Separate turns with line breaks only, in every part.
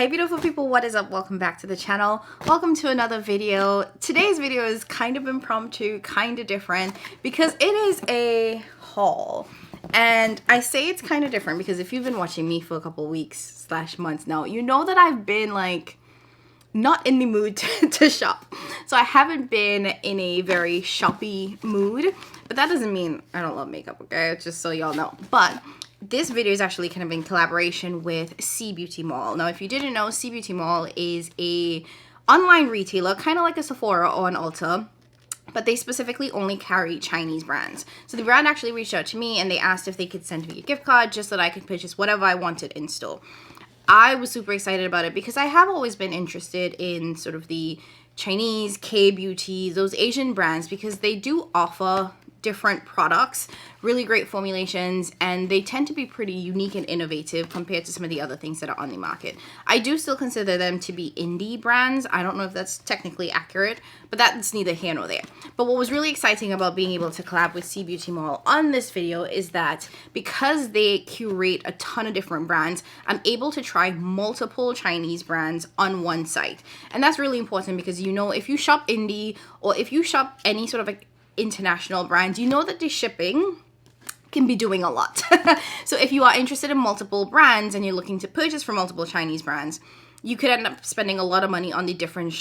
Hey beautiful people, what is up? Welcome back to the channel. Welcome to another video. Today's video is kind of impromptu, kind of different because it is a haul. And I say it's kind of different because if you've been watching me for a couple weeks / months now, you know that I've been like not in the mood to shop. So I haven't been in a very shoppy mood, but that doesn't mean I don't love makeup, okay? Just so y'all know. But this video is actually kind of in collaboration with CBeauty Mall. Now, if you didn't know, CBeauty Mall is a online retailer, kind of like a Sephora or an Ulta, but they specifically only carry Chinese brands. So the brand actually reached out to me and they asked if they could send me a gift card just so that I could purchase whatever I wanted in store. I was super excited about it because I have always been interested in sort of the Chinese K-beauty, those Asian brands, because they do offer different products, really great formulations, and they tend to be pretty unique and innovative compared to some of the other things that are on the market. I do still consider them to be indie brands. I don't know if that's technically accurate, but that's neither here nor there. But what was really exciting about being able to collab with CBeauty Mall on this video is that because they curate a ton of different brands, I'm able to try multiple Chinese brands on one site. And that's really important because, you know, if you shop indie or if you shop any sort of like international brands, you know that the shipping can be doing a lot. So if you are interested in multiple brands and you're looking to purchase from multiple Chinese brands, you could end up spending a lot of money on the different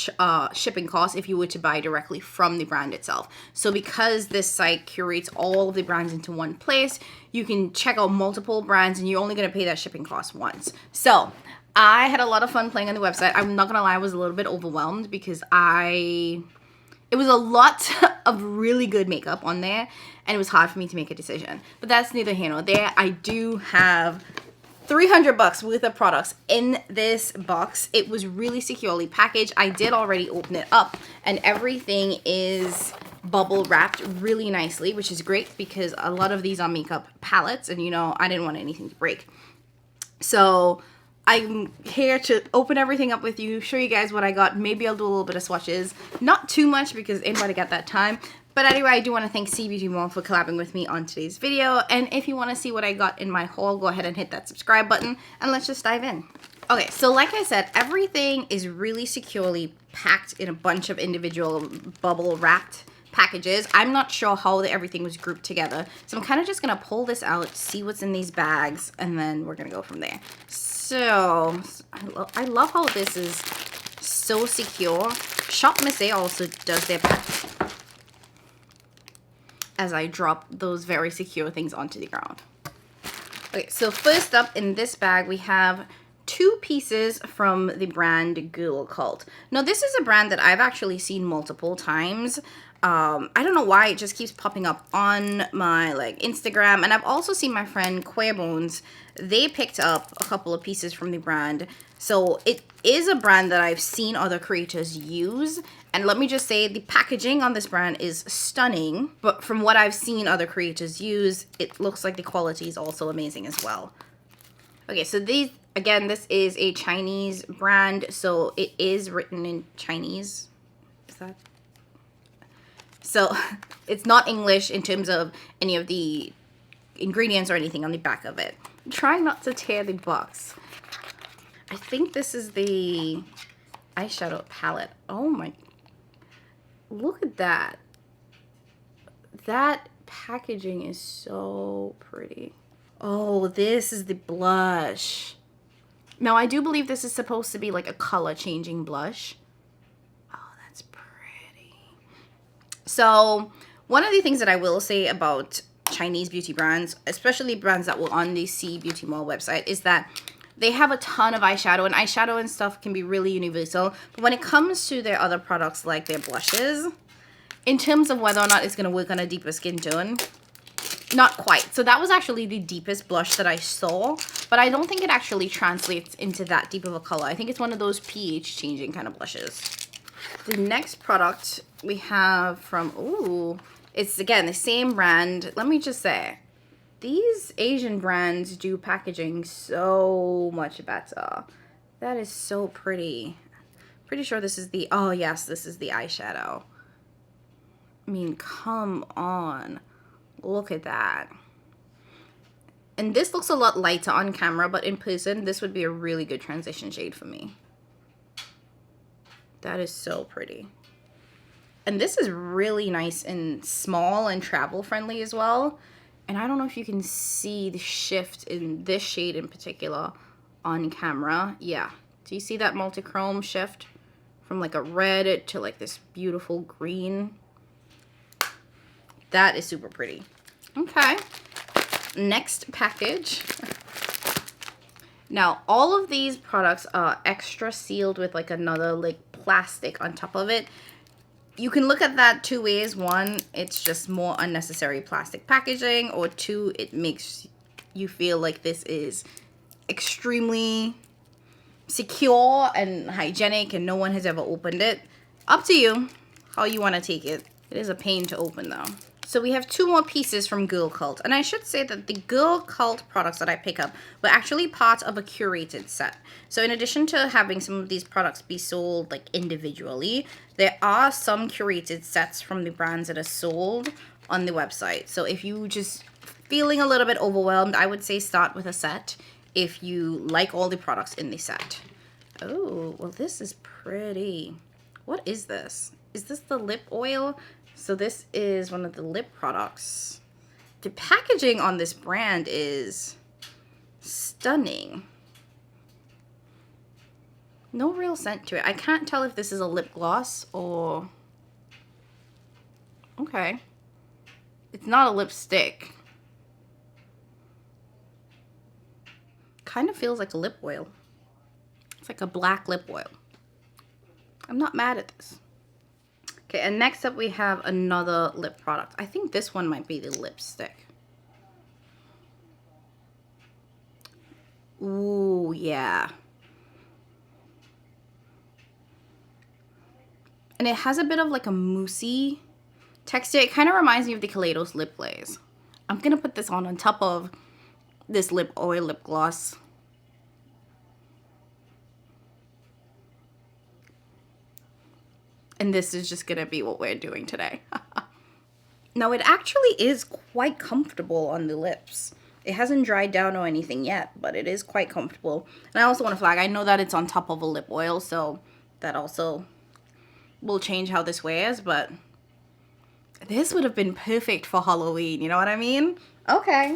shipping costs if you were to buy directly from the brand itself. So because this site curates all of the brands into one place, you can check out multiple brands and you're only going to pay that shipping cost once. So I had a lot of fun playing on the website. I'm not gonna lie, I was a little bit overwhelmed because it was a lot of really good makeup on there, and it was hard for me to make a decision. But that's neither here nor there. I do have $300 worth of products in this box. It was really securely packaged. I did already open it up, and everything is bubble wrapped really nicely, which is great because a lot of these are makeup palettes, and you know, I didn't want anything to break. So I'm here to open everything up with you, show you guys what I got. Maybe I'll do a little bit of swatches. Not too much because anybody got that time. But anyway, I do want to thank CBeauty Mall for collabing with me on today's video. And if you want to see what I got in my haul, go ahead and hit that subscribe button and let's just dive in. Okay, so like I said, everything is really securely packed in a bunch of individual bubble wrapped packages. I'm not sure how everything was grouped together. So I'm kind of just going to pull this out, see what's in these bags, and then we're going to go from there. So I love how this is so secure. Shop Miss A also does their best as I drop those very secure things onto the ground. Okay, so first up in this bag we have 2 pieces from the brand Girl Cult. Now this is a brand that I've actually seen multiple times. I don't know why it just keeps popping up on my like Instagram, and I've also seen my friend Queerbones. They picked up a couple of pieces from the brand. So it is a brand that I've seen other creators use, and let me just say the packaging on this brand is stunning, but from what I've seen other creators use, it looks like the quality is also amazing as well. Okay, so these, again, this is a Chinese brand, so it is written in Chinese. Is that? So it's not English in terms of any of the ingredients or anything on the back of it. Try not to tear the box. I think this is the eyeshadow palette. Oh my, look at that. That packaging is so pretty. Oh, this is the blush. Now, I do believe this is supposed to be like a color changing blush. So one of the things that I will say about Chinese beauty brands, especially brands that were on the CBeauty Mall website, is that they have a ton of eyeshadow, and eyeshadow and stuff can be really universal. But when it comes to their other products like their blushes, in terms of whether or not it's going to work on a deeper skin tone, not quite. So that was actually the deepest blush that I saw, but I don't think it actually translates into that deep of a color. I think it's one of those pH changing kind of blushes. The next product we have from, ooh, it's again the same brand. Let me just say, these Asian brands do packaging so much better. That is so pretty. Pretty sure this is the, oh yes, this is the eyeshadow. I mean, come on. Look at that. And this looks a lot lighter on camera, but in person, this would be a really good transition shade for me. That is so pretty. And this is really nice and small and travel friendly as well. And I don't know if you can see the shift in this shade in particular on camera. Yeah. Do you see that multi-chrome shift from like a red to like this beautiful green? That is super pretty. Okay. Next package. Now, all of these products are extra sealed with like another like plastic on top of it. You can look at that two ways. One, it's just more unnecessary plastic packaging, or two, it makes you feel like this is extremely secure and hygienic and no one has ever opened it. Up to you how you want to take it. It is a pain to open though. So we have two more pieces from Girl Cult. And I should say that the Girl Cult products that I pick up were actually part of a curated set. So in addition to having some of these products be sold like individually, there are some curated sets from the brands that are sold on the website. So if you just feeling a little bit overwhelmed, I would say start with a set if you like all the products in the set. Oh, well, this is pretty. What is this? Is this the lip oil? So this is one of the lip products. The packaging on this brand is stunning. No real scent to it. I can't tell if this is a lip gloss or... Okay. It's not a lipstick. Kind of feels like a lip oil. It's like a black lip oil. I'm not mad at this. Okay, and next up we have another lip product. I think this one might be the lipstick. Ooh, yeah. And it has a bit of like a moussey texture. It kind of reminds me of the Kaleidos Lip Glaze. I'm going to put this on top of this lip oil lip gloss. And this is just gonna be what we're doing today. Now, it actually is quite comfortable on the lips. It hasn't dried down or anything yet, but it is quite comfortable. And I also want to flag, I know that it's on top of a lip oil, so that also will change how this wears, but this would have been perfect for Halloween, you know what I mean? Okay.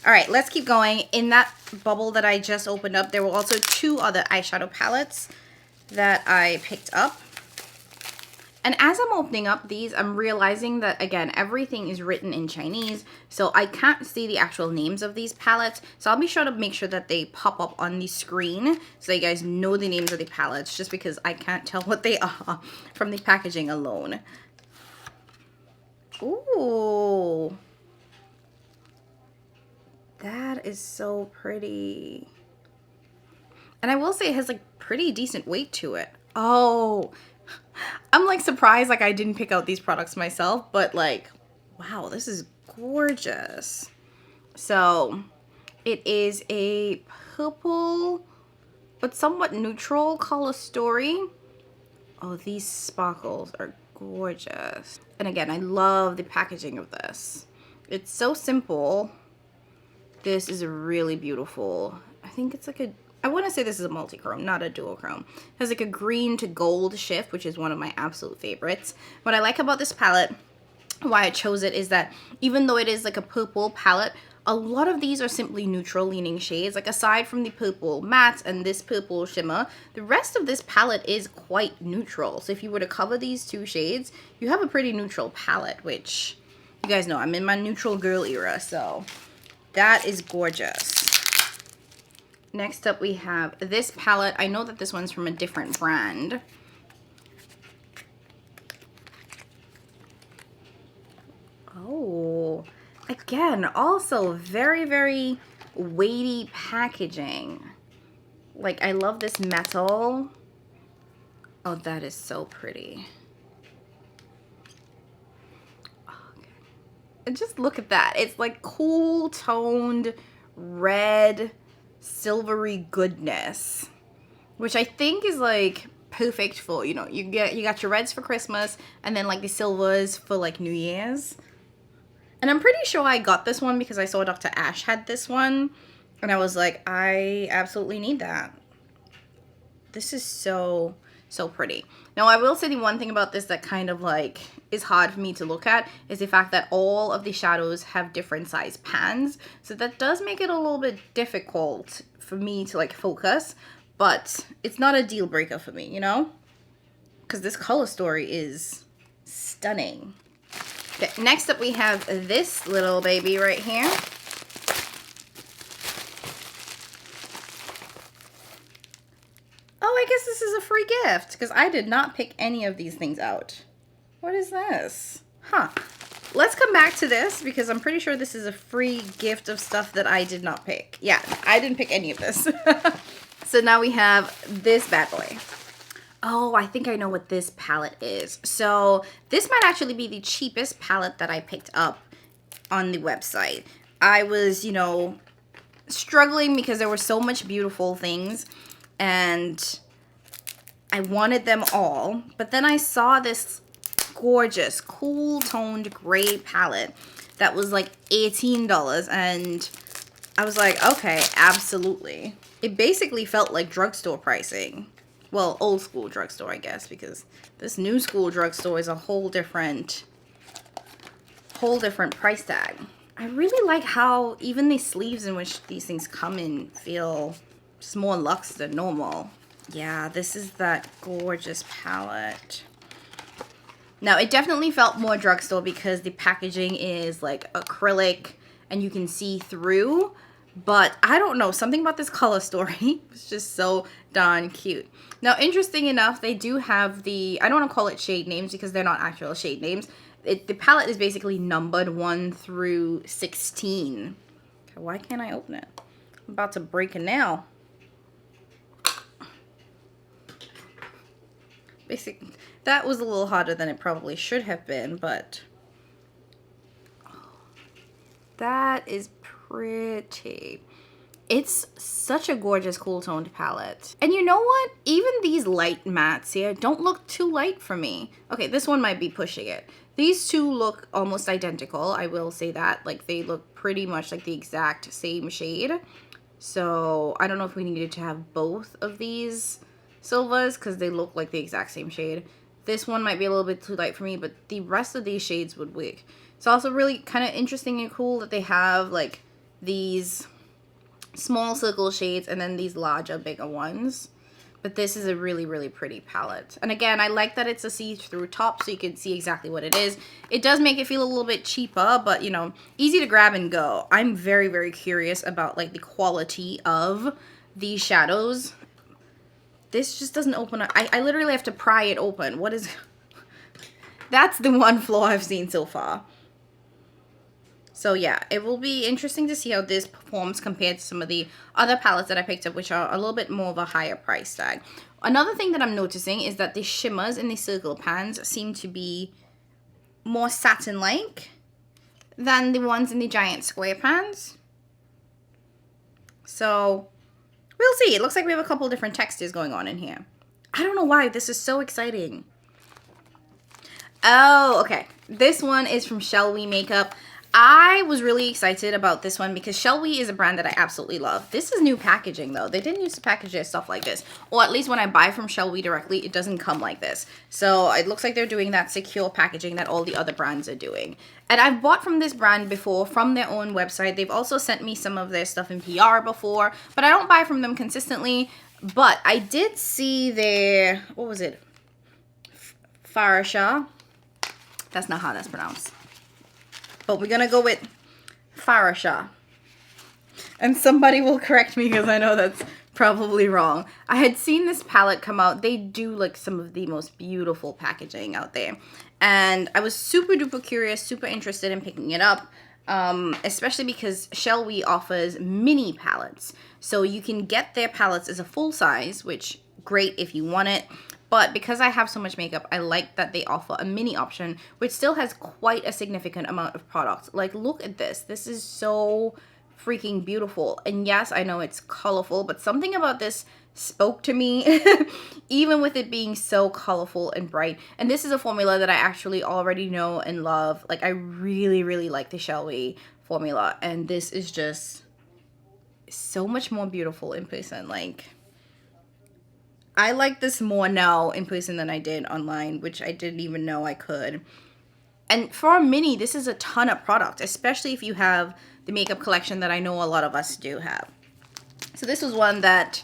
All right, let's keep going. In that bubble that I just opened up, there were also two other eyeshadow palettes that I picked up. And as I'm opening up these, I'm realizing that, again, everything is written in Chinese, so I can't see the actual names of these palettes. So I'll be sure to make sure that they pop up on the screen so you guys know the names of the palettes, just because I can't tell what they are from the packaging alone. Ooh. That is so pretty. And I will say it has like pretty decent weight to it. Oh, I'm like surprised like I didn't pick out these products myself, but like, wow, this is gorgeous. So it is a purple but somewhat neutral color story. Oh, these sparkles are gorgeous. And again, I love the packaging of this. It's so simple. This is really beautiful. I think it's like a, I want to say this is a multi-chrome, not a duochrome. It has like a green to gold shift, which is one of my absolute favorites. What I like about this palette, why I chose it, is that even though it is like a purple palette, a lot of these are simply neutral leaning shades. Like aside from the purple matte and this purple shimmer, the rest of this palette is quite neutral. So if you were to cover these two shades, you have a pretty neutral palette, which you guys know I'm in my neutral girl era, so that is gorgeous. Next up we have this palette. I know that this one's from a different brand. Oh, again, also very, very weighty packaging. Like, I love this metal. Oh, that is so pretty. Okay. And just look at that. It's like cool toned red silvery goodness, which I think is like perfect for, you know, you got your reds for Christmas and then like the silvers for like New Year's. And I'm pretty sure I got this one because I saw Dr. Ash had this one. And I was like, I absolutely need that. This is so pretty. Now, I will say the one thing about this that kind of like is hard for me to look at is the fact that all of the shadows have different size pans. So that does make it a little bit difficult for me to like focus, but it's not a deal breaker for me, you know? Because this color story is stunning. Okay, next up we have this little baby right here. Oh, I guess this is a free gift because I did not pick any of these things out. What is this? Huh. Let's come back to this because I'm pretty sure this is a free gift of stuff that I did not pick. Yeah, I didn't pick any of this. So now we have this bad boy. Oh, I think I know what this palette is. So this might actually be the cheapest palette that I picked up on the website. I was, you know, struggling because there were so much beautiful things and I wanted them all. But then I saw this gorgeous, cool toned gray palette that was like $18 and I was like, okay, absolutely. It basically felt like drugstore pricing. Well, old school drugstore, I guess, because this new school drugstore is a whole different price tag. I really like how even the sleeves in which these things come in feel just more luxe than normal. Yeah, this is that gorgeous palette. Now, it definitely felt more drugstore because the packaging is like acrylic and you can see through. But I don't know, something about this color story was just so darn cute. Now, interesting enough, they do have the, I don't want to call it shade names because they're not actual shade names. The palette is basically numbered 1 through 16. Okay, why can't I open it? I'm about to break a nail. Basically, that was a little harder than it probably should have been, but that is pretty. It's such a gorgeous cool toned palette. And you know what? Even these light mattes here don't look too light for me. Okay, this one might be pushing it. These two look almost identical. I will say that. Like, they look pretty much like the exact same shade. So I don't know if we needed to have both of these silvers because they look like the exact same shade. This one might be a little bit too light for me, but the rest of these shades would work. It's also really kind of interesting and cool that they have like these small circle shades and then these larger, bigger ones. But this is a really, really pretty palette. And again, I like that it's a see-through top so you can see exactly what it is. It does make it feel a little bit cheaper, but you know, easy to grab and go. I'm very, very curious about like the quality of these shadows. This just doesn't open up. I literally have to pry it open. What is... That's the one flaw I've seen so far. So yeah, it will be interesting to see how this performs compared to some of the other palettes that I picked up, which are a little bit more of a higher price tag. Another thing that I'm noticing is that the shimmers in the circle pans seem to be more satin-like than the ones in the giant square pans. So we'll see. It looks like we have a couple different textures going on in here. I don't know why. This is so exciting. Oh, okay. This one is from Shellwe Makeup. I was really excited about this one because Shellwe is a brand that I absolutely love. This is new packaging though. They didn't used to package their stuff like this. Or at least when I buy from Shellwe directly, it doesn't come like this. So it looks like they're doing that secure packaging that all the other brands are doing. And I've bought from this brand before from their own website. They've also sent me some of their stuff in PR before, but I don't buy from them consistently. But I did see their, what was it? Farasha. That's not how that's pronounced. But we're going to go with Farasha. And somebody will correct me because I know that's probably wrong. I had seen this palette come out. They do like some of the most beautiful packaging out there. And I was super duper curious, super interested in picking it up. Especially because Shellwe offers mini palettes. So you can get their palettes as a full size, which great if you want it. But because I have so much makeup, I like that they offer a mini option, which still has quite a significant amount of product. Like, look at this. This is so freaking beautiful. And yes, I know it's colorful, but something about this spoke to me, even with it being so colorful and bright. And this is a formula that I actually already know and love. Like, I really, really like the Shellwe formula, and this is just so much more beautiful in person. Like, I like this more now in person than I did online, which I didn't even know I could. And for a mini, this is a ton of product, especially if you have the makeup collection that I know a lot of us do have. So this was one that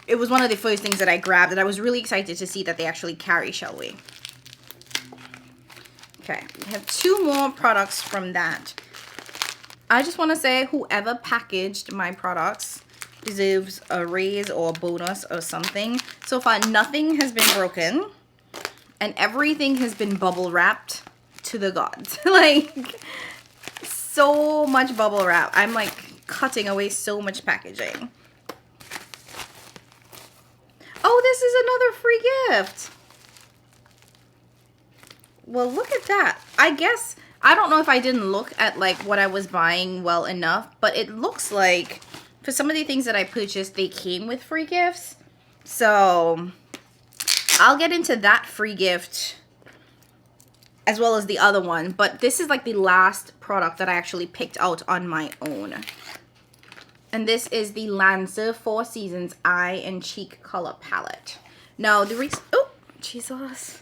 it was one of the first things that I grabbed, and I was really excited to see that they actually carry Shellwe. Okay, we have 2 more products from that. I just want to say whoever packaged my products deserves a raise or a bonus or something. So far, nothing has been broken, and everything has been bubble wrapped to the gods. Like, so much bubble wrap. I'm like cutting away so much packaging. Oh, this is another free gift. Well, look at that. I guess, I don't know if I didn't look at like what I was buying well enough, but it looks like for some of the things that I purchased, they came with free gifts. So I'll get into that free gift as well as the other one. But this is like the last product that I actually picked out on my own. And this is the Lansa 4 Seasons Eye and Cheek Color Palette. Now, the reason... Oh, Jesus.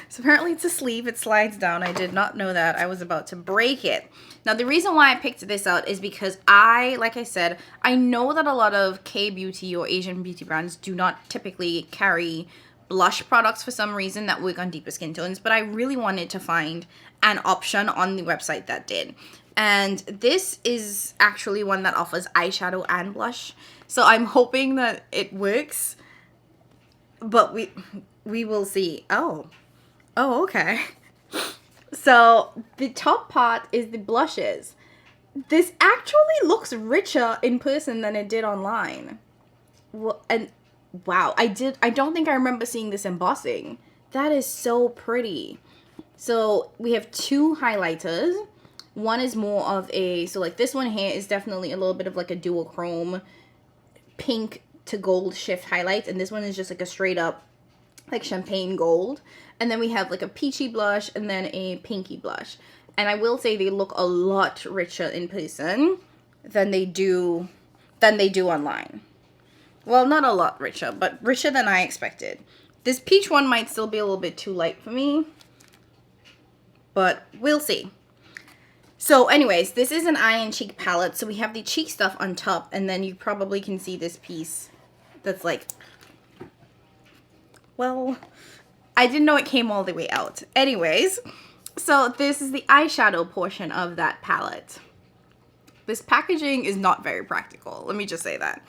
So apparently it's a sleeve. It slides down. I did not know that. I was about to break it. Now, the reason why I picked this out is because like I said, I know that a lot of K-beauty or Asian beauty brands do not typically carry blush products for some reason that work on deeper skin tones, but I really wanted to find an option on the website that did. And this is actually one that offers eyeshadow and blush. So I'm hoping that it works, but we will see. Oh, okay. So the top part is the blushes. This actually looks richer in person than it did online. Well, and wow, I don't think I remember seeing this embossing. That is so pretty. So we have 2 highlighters. One is more of so like this one here is definitely a little bit of like a duochrome pink to gold shift highlight. And this one is just like a straight up like champagne gold. And then we have like a peachy blush and then a pinky blush. And I will say they look a lot richer in person than they do online. Well, not a lot richer, but richer than I expected. This peach one might still be a little bit too light for me, but we'll see. So anyways, this is an eye and cheek palette. So we have the cheek stuff on top, and then you probably can see this piece that's like, well, I didn't know it came all the way out. Anyways, so this is the eyeshadow portion of that palette. This packaging is not very practical. Let me just say that.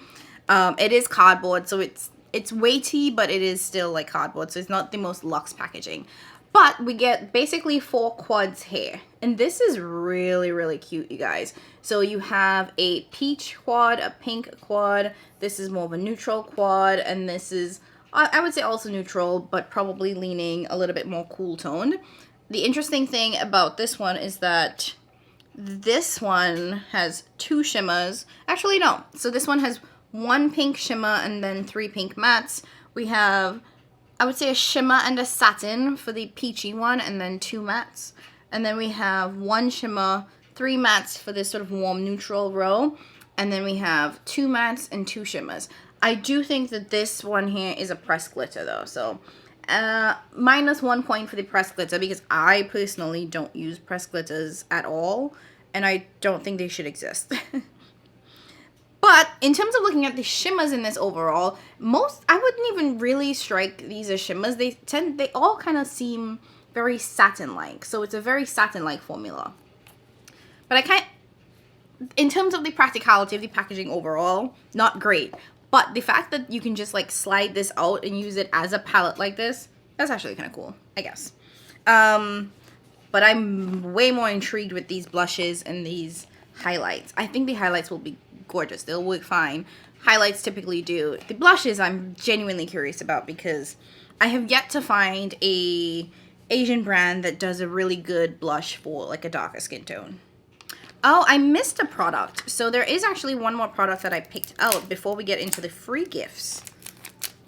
It is cardboard, so it's weighty, but it is still like cardboard, so it's not the most luxe packaging. But we get basically 4 quads here. And this is really, really cute, you guys. So you have a peach quad, a pink quad. This is more of a neutral quad. And this is, I would say also neutral, but probably leaning a little bit more cool toned. The interesting thing about this one is that this one has 2 shimmers. Actually, no. So this one has 1 pink shimmer and then 3 pink mattes. We have, I would say, a shimmer and a satin for the peachy one, and then 2 mattes. And then we have 1 shimmer, 3 mattes for this sort of warm neutral row. And then we have 2 mattes and 2 shimmers. I do think that this one here is a pressed glitter though. So minus 1 point for the pressed glitter, because I personally don't use pressed glitters at all. And I don't think they should exist. But in terms of looking at the shimmers in this overall, I wouldn't even really strike these as shimmers. They all kind of seem very satin-like. So it's a very satin-like formula. But in terms of the practicality of the packaging overall, not great. But the fact that you can just like slide this out and use it as a palette like this, that's actually kind of cool, I guess. But I'm way more intrigued with these blushes and these highlights. I think the highlights will be gorgeous. They'll work fine. Highlights typically do. The blushes I'm genuinely curious about, because I have yet to find a Asian brand that does a really good blush for like a darker skin tone. Oh, I missed a product. So there is actually one more product that I picked out before we get into the free gifts.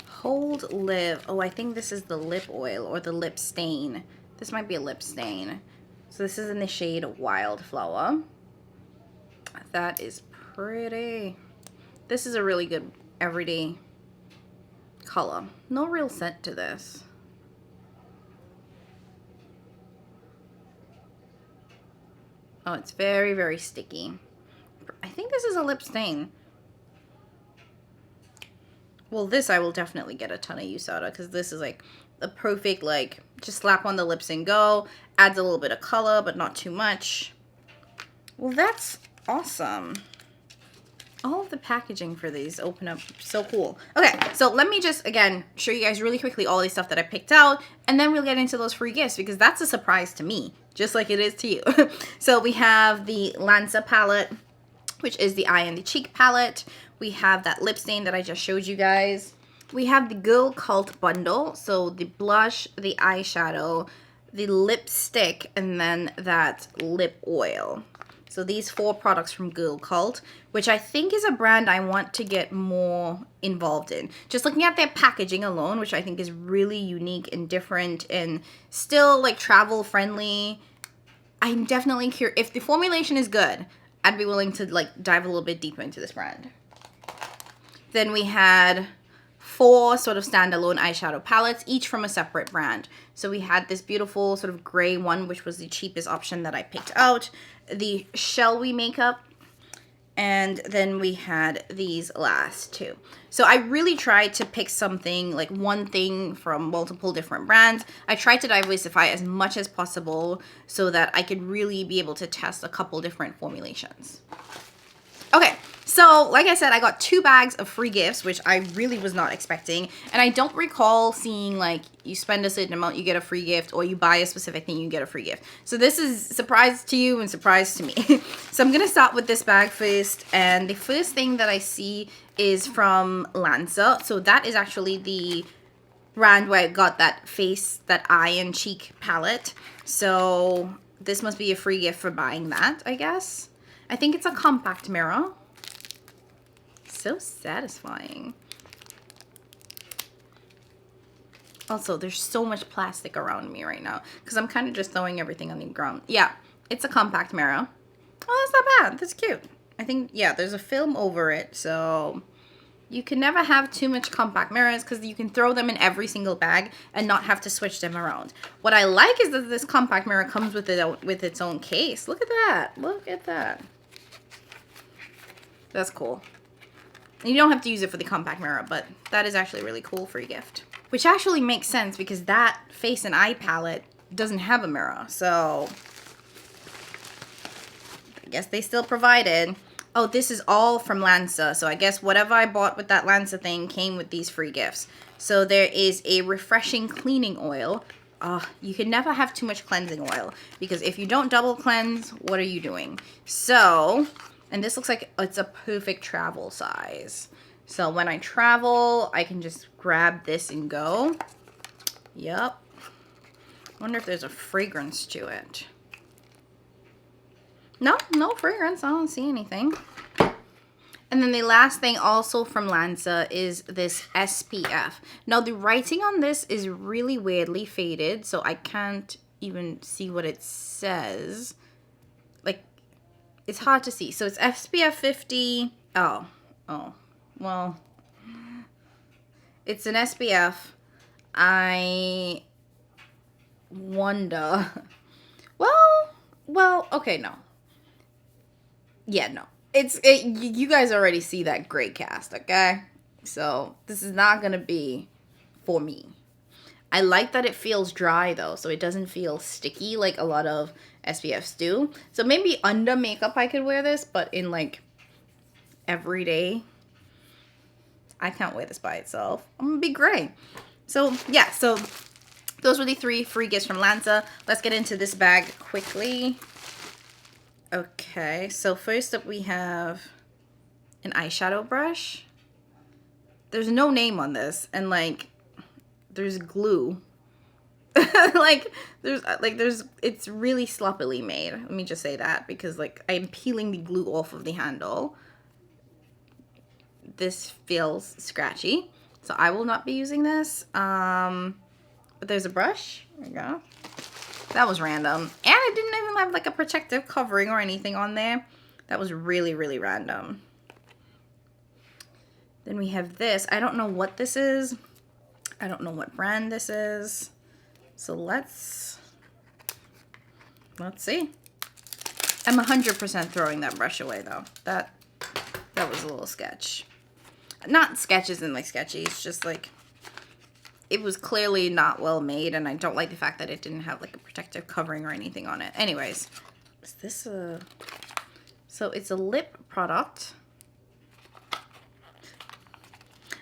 Hold Live. Oh, I think this is the lip oil or the lip stain. This might be a lip stain. So this is in the shade Wildflower. That is pretty. This is a really good everyday color. No real scent to this. Oh, it's very, very sticky. I think this is a lip stain. Well, this I will definitely get a ton of use out of because this is like a perfect, like, just slap on the lips and go. Adds a little bit of color, but not too much. Well, that's awesome. All of the packaging for these open up so cool. Okay, so let me just, again, show you guys really quickly all these stuff that I picked out, and then we'll get into those free gifts because that's a surprise to me, just like it is to you. So we have the Lansa palette, which is the eye and the cheek palette. We have that lip stain that I just showed you guys. We have the Girl Cult bundle, so the blush, the eyeshadow, the lipstick, and then that lip oil. So these 4 products from Girl Cult, which I think is a brand I want to get more involved in. Just looking at their packaging alone, which I think is really unique and different and still like travel friendly. I'm definitely curious. If the formulation is good, I'd be willing to like dive a little bit deeper into this brand. Then we had 4 sort of standalone eyeshadow palettes, each from a separate brand. So we had this beautiful sort of gray one, which was the cheapest option that I picked out. The Shellwe makeup. And then we had these last 2. So I really tried to pick something, like one thing from multiple different brands. I tried to diversify as much as possible so that I could really be able to test a couple different formulations. Okay, so like I said, I got 2 bags of free gifts, which I really was not expecting. And I don't recall seeing like you spend a certain amount, you get a free gift, or you buy a specific thing, you get a free gift. So this is surprise to you and surprise to me. So I'm going to start with this bag first. And the first thing that I see is from Lansa. So that is actually the brand where I got that face, that eye and cheek palette. So this must be a free gift for buying that, I guess. I think it's a compact mirror. So satisfying. Also, there's so much plastic around me right now because I'm kind of just throwing everything on the ground. Yeah, it's a compact mirror. Oh, that's not bad. That's cute. I think, yeah, there's a film over it. So you can never have too much compact mirrors because you can throw them in every single bag and not have to switch them around. What I like is that this compact mirror comes with its own case. Look at that. Look at that. That's cool. And you don't have to use it for the compact mirror, but that is actually a really cool free gift. Which actually makes sense because that face and eye palette doesn't have a mirror. So I guess they still provided. Oh, this is all from Lansa. So I guess whatever I bought with that Lansa thing came with these free gifts. So there is a refreshing cleaning oil. You can never have too much cleansing oil because if you don't double cleanse, what are you doing? So, and this looks like it's a perfect travel size. So when I travel, I can just grab this and go. Yep. I wonder if there's a fragrance to it. No, no fragrance. I don't see anything. And then the last thing also from Lansa is this SPF. Now the writing on this is really weirdly faded, so I can't even see what it says. Like, it's hard to see. So it's SPF 50. Oh, well, it's an SPF. I wonder. Well, okay, no. Yeah, no. You guys already see that great cast, okay? So this is not gonna be for me. I like that it feels dry though, so it doesn't feel sticky like a lot of SPFs do. So maybe under makeup I could wear this, but in like every day, I can't wear this by itself. I'm gonna be gray. So yeah, so those were the 3 free gifts from Lansa. Let's get into this bag quickly. Okay, so first up we have an eyeshadow brush. There's no name on this, and like, there's glue. like it's really sloppily made. Let me just say that, because like I'm peeling the glue off of the handle. This feels scratchy, so I will not be using this. But there's a brush. There we go. That was random. And it didn't even have like a protective covering or anything on there. That was really, really random. Then we have this. I don't know what this is. I don't know what brand this is. So let's see. I'm 100% throwing that brush away though. That was a little sketch. Not sketches and like sketchy. It's just like, it was clearly not well made, and I don't like the fact that it didn't have like a protective covering or anything on it. Anyways, is this a... So it's a lip product.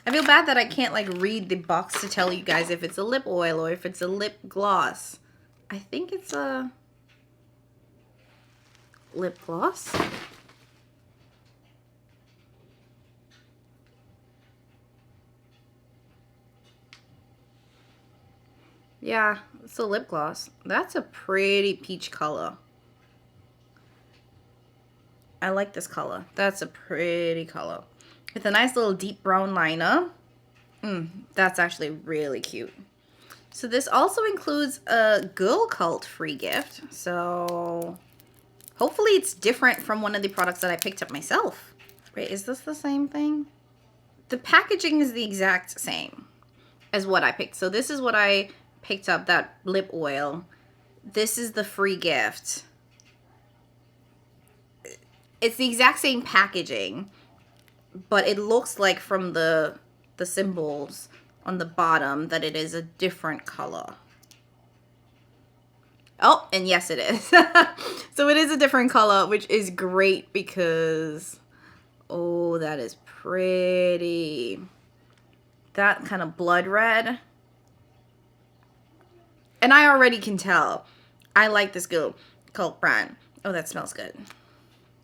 I feel bad that I can't like read the box to tell you guys if it's a lip oil or if it's a lip gloss. I think it's a lip gloss. Yeah, it's a lip gloss. That's a pretty peach color. I like this color. That's a pretty color. With a nice little deep brown liner. That's actually really cute. So this also includes a Girl Cult free gift. So hopefully it's different from one of the products that I picked up myself. Wait, is this the same thing? The packaging is the exact same as what I picked. So this is what I picked up, that lip oil. This is the free gift. It's the exact same packaging, but it looks like from the symbols on the bottom that it is a different color. Oh, and yes it is. So it is a different color, which is great because, oh, that is pretty. That kind of blood red. And I already can tell I like this Girl Cult brand. Oh, that smells good.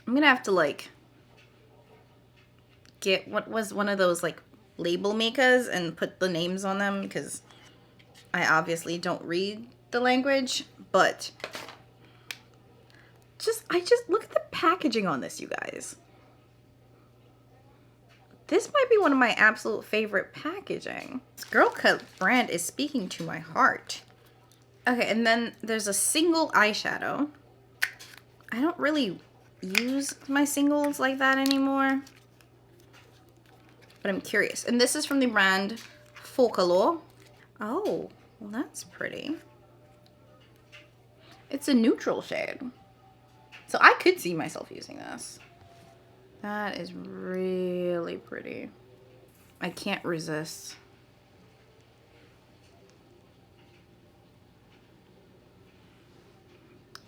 I'm gonna have to like get what was one of those like label makers and put the names on them, because I obviously don't read the language. But I just look at the packaging on this, you guys. This might be one of my absolute favorite packaging. This Girl Cult brand is speaking to my heart. Okay, and then there's a single eyeshadow. I don't really use my singles like that anymore, but I'm curious. And this is from the brand Folklore. Oh, well, that's pretty. It's a neutral shade, so I could see myself using this. That is really pretty. I can't resist.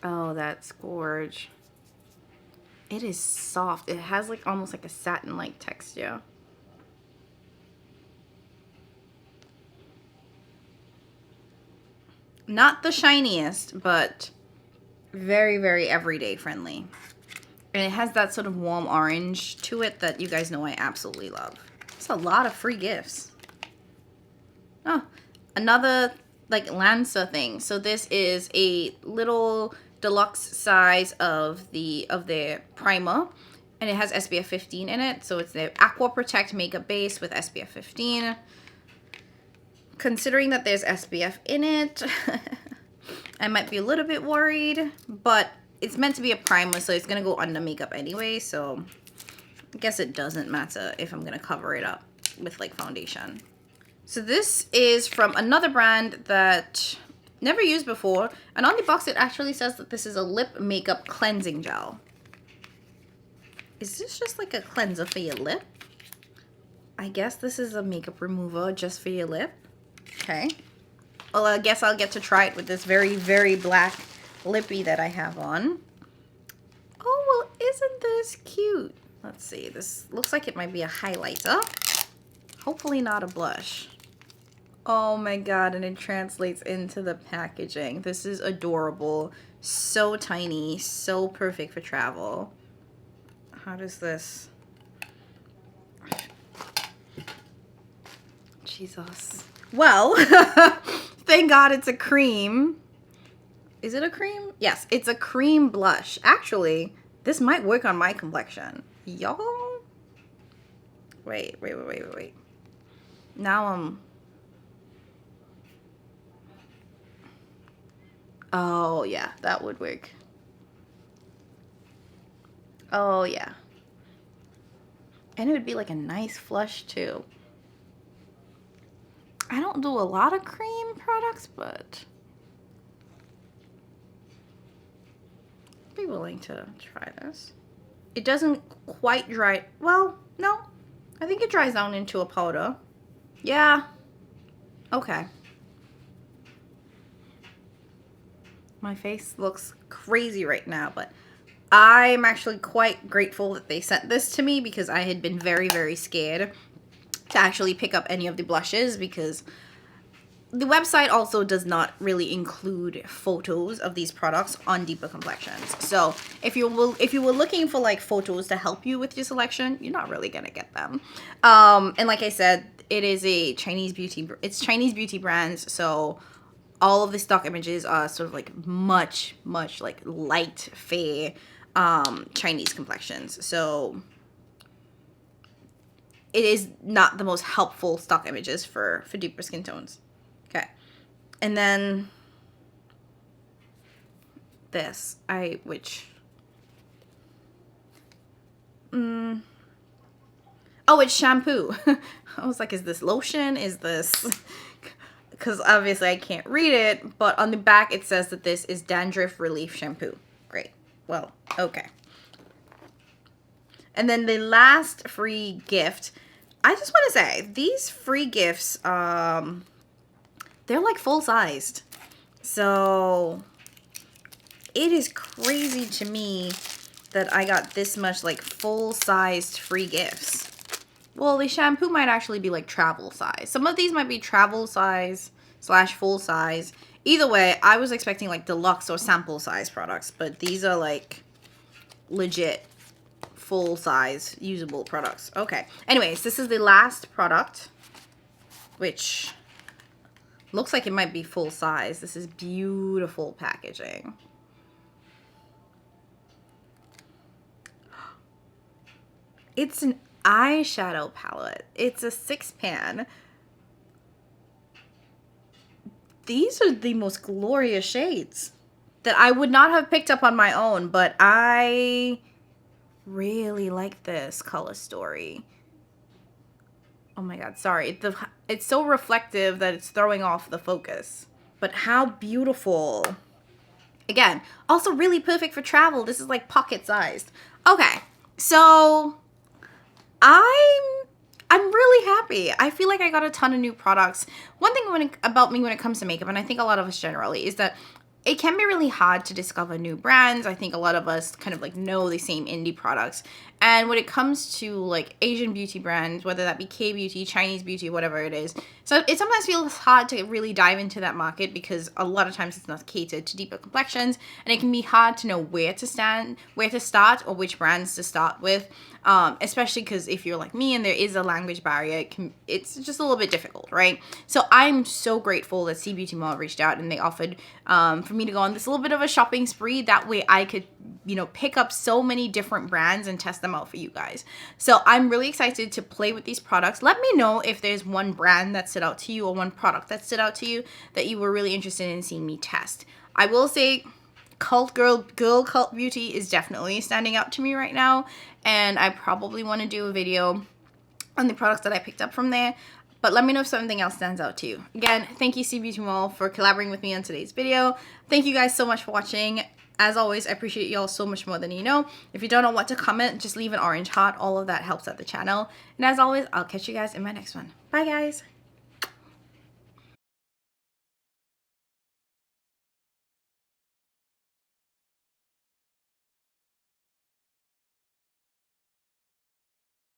Oh, that's gorge. It is soft. It has like almost like a satin-like texture. Not the shiniest, but very, very everyday friendly. And it has that sort of warm orange to it that you guys know I absolutely love. It's a lot of free gifts. Oh, another like Lansa thing. So this is a little deluxe size of their primer, and it has SPF 15 in it. So it's the Aqua Protect Makeup Base with SPF 15. Considering that there's SPF in it, I might be a little bit worried, but it's meant to be a primer, so it's gonna go under makeup anyway, so I guess it doesn't matter if I'm gonna cover it up with like foundation. So this is from another brand that never used before, and on the box it actually says that this is a lip makeup cleansing gel. Is this just like a cleanser for your lip? I guess this is a makeup remover just for your lip. Okay. Well, I guess I'll get to try it with this very, very black lippy that I have on. Oh, well, isn't this cute? Let's see. This looks like it might be a highlighter. Hopefully not a blush. Oh my god, and it translates into the packaging. This is adorable. So tiny, so perfect for travel. How does this... Jesus. Well, Thank God it's a cream. Is it a cream? Yes, it's a cream blush. Actually, this might work on my complexion. Y'all? Wait. Now I'm... Oh, yeah, that would work. Oh, yeah. And it would be like a nice flush, too. I don't do a lot of cream products, but I'd be willing to try this. It doesn't quite dry. Well, no. I think it dries down into a powder. Yeah. Okay. My face looks crazy right now, but I'm actually quite grateful that they sent this to me because I had been very, very scared to actually pick up any of the blushes because the website also does not really include photos of these products on deeper complexions. So if you were looking for like photos to help you with your selection, you're not really gonna get them. And like I said, it is a Chinese beauty brands, so all of the stock images are sort of like much like light fair Chinese complexions. So it is not the most helpful stock images for deeper skin tones. Okay. And then this, oh, it's shampoo. I was like, is this lotion? Is this, because obviously I can't read it, but on the back it says that this is dandruff relief shampoo. Great. Well, okay. And then the last free gift, I just want to say, these free gifts, they're like full-sized. So it is crazy to me that I got this much like full-sized free gifts. Well, the shampoo might actually be like travel size. Some of these might be travel size / full size. Either way, I was expecting like deluxe or sample size products, but these are like legit full size usable products. Okay. Anyways, this is the last product, which looks like it might be full size. This is beautiful packaging. It's an eyeshadow palette. It's a 6-pan. These are the most glorious shades that I would not have picked up on my own, but I really like this color story. Oh my god, sorry. It's so reflective that it's throwing off the focus. But how beautiful. Again, also really perfect for travel. This is like pocket sized. Okay, so I'm really happy. I feel like I got a ton of new products. One thing about me when it comes to makeup, and I think a lot of us generally, is that it can be really hard to discover new brands. I think a lot of us kind of like know the same indie products. And when it comes to like Asian beauty brands, whether that be K-beauty, Chinese beauty, whatever it is, so it sometimes feels hard to really dive into that market because a lot of times it's not catered to deeper complexions, and it can be hard to know where to start, or which brands to start with. Especially because if you're like me and there is a language barrier, it's just a little bit difficult, right? So I'm so grateful that CBeauty Mall reached out and they offered for me to go on this little bit of a shopping spree. That way I could, pick up so many different brands and test them out for you guys. So I'm really excited to play with these products. Let me know if there's one brand that stood out to you or one product that stood out to you that you were really interested in seeing me test. I will say girl cult beauty is definitely standing out to me right now, and I probably want to do a video on the products that I picked up from there, but let me know if something else stands out to you. Again, thank you CBeauty Mall for collaborating with me on today's video. Thank you guys so much for watching. As always, I appreciate y'all so much more than you know. If you don't know what to comment, just leave an orange heart. All of that helps out the channel. And as always, I'll catch you guys in my next one. Bye guys.